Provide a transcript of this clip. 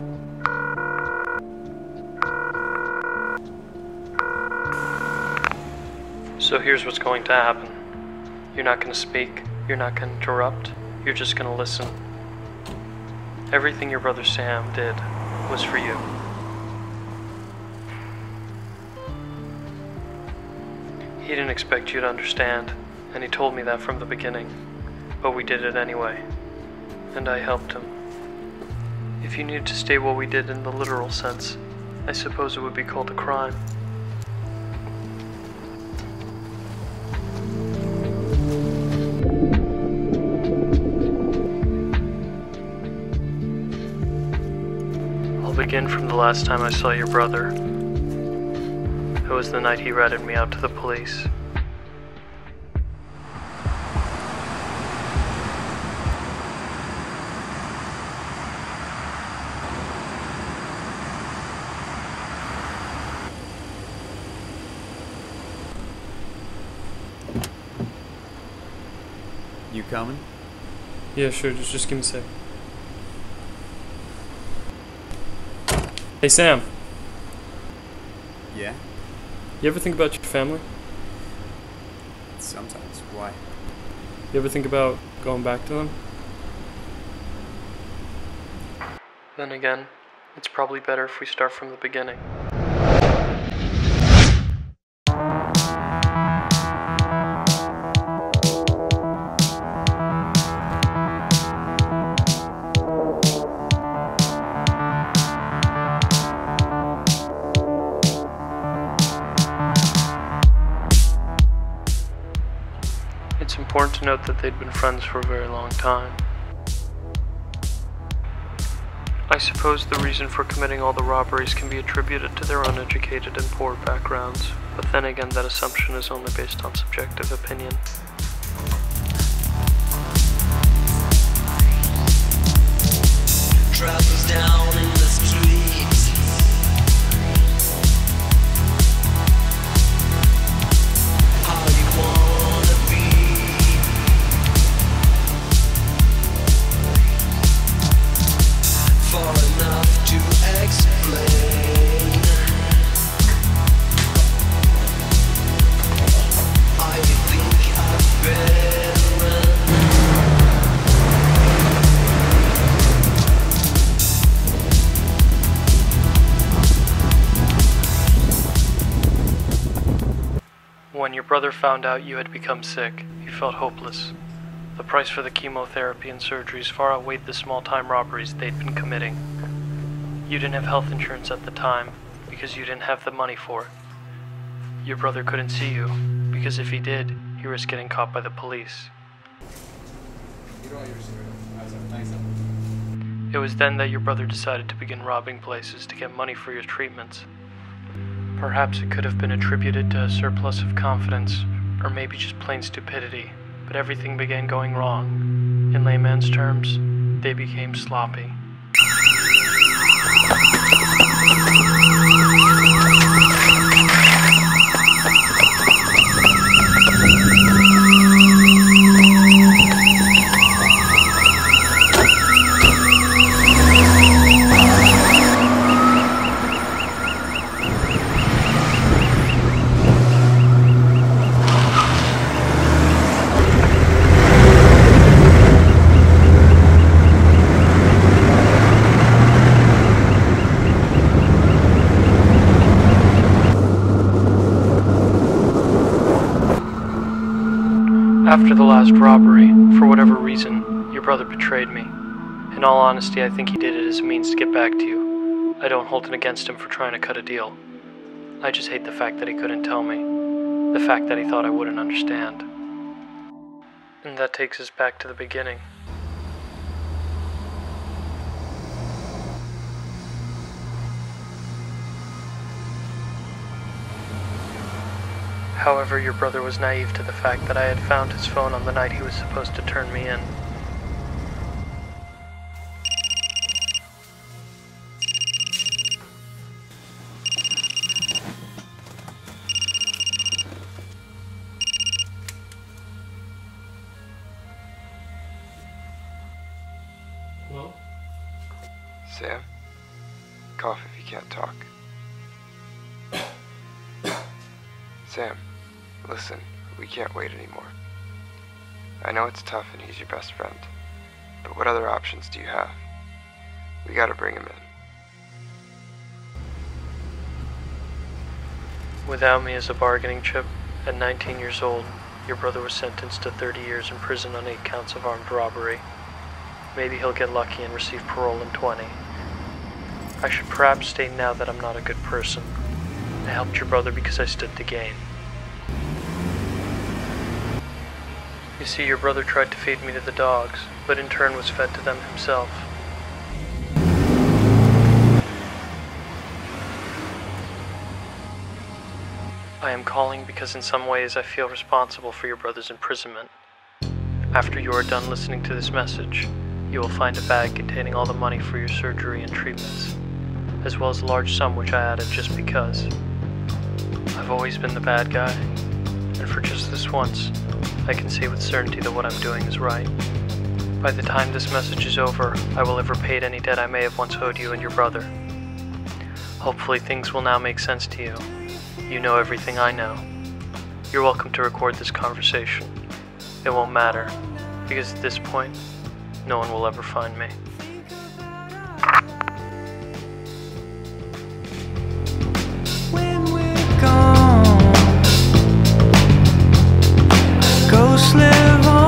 So here's what's going to happen. You're not going to speak, you're not going to interrupt, you're just going to listen. Everything your brother Sam did was for you. He didn't expect you to understand, and he told me that from the beginning, but we did it anyway, and I helped him. If you needed to state what we did in the literal sense, I suppose it would be called a crime. I'll begin from the last time I saw your brother. It was the night he ratted me out to the police. You coming? Yeah, sure, just give me a sec. Hey Sam, Yeah? you ever think about your family? Sometimes. Why? You ever think about going back to them? Then again, it's probably better if we start from the beginning. It's important to note that they'd been friends for a very long time. I suppose the reason for committing all the robberies can be attributed to their uneducated and poor backgrounds, but then again that assumption is only based on subjective opinion. Travels down in the street. How you wanna be? Far enough to explain. I think I've been When your brother found out you had become sick, he felt hopeless. The price for the chemotherapy and surgeries far outweighed the small-time robberies they'd been committing. You didn't have health insurance at the time because you didn't have the money for it. Your brother couldn't see you because if he did, he risked getting caught by the police. It was then that your brother decided to begin robbing places to get money for your treatments. Perhaps it could have been attributed to a surplus of confidence, or maybe just plain stupidity, but everything began going wrong. In layman's terms, they became sloppy. After the last robbery, for whatever reason, your brother betrayed me. In all honesty, I think he did it as a means to get back to you. I don't hold it against him for trying to cut a deal. I just hate the fact that he couldn't tell me. The fact that he thought I wouldn't understand. And that takes us back to the beginning. However, your brother was naive to the fact that I had found his phone on the night he was supposed to turn me in. Hello? Sam? cough if you can't talk. Sam, listen, we can't wait anymore. I know it's tough and he's your best friend, but what other options do you have? We gotta bring him in. Without me as a bargaining chip, at 19 years old, your brother was sentenced to 30 years in prison on 8 counts of armed robbery. Maybe he'll get lucky and receive parole in 20. I should perhaps state now that I'm not a good person. I helped your brother because I stood to gain. You see, your brother tried to feed me to the dogs, but in turn was fed to them himself. I am calling because in some ways I feel responsible for your brother's imprisonment. After you are done listening to this message, you will find a bag containing all the money for your surgery and treatments, as well as a large sum which I added just because. I've always been the bad guy, and for just this once, I can say with certainty that what I'm doing is right. By the time this message is over, I will have repaid any debt I may have once owed you and your brother. Hopefully things will now make sense to you. You know everything I know. You're welcome to record this conversation. It won't matter, because at this point, no one will ever find me. When we're gone, ghosts live on.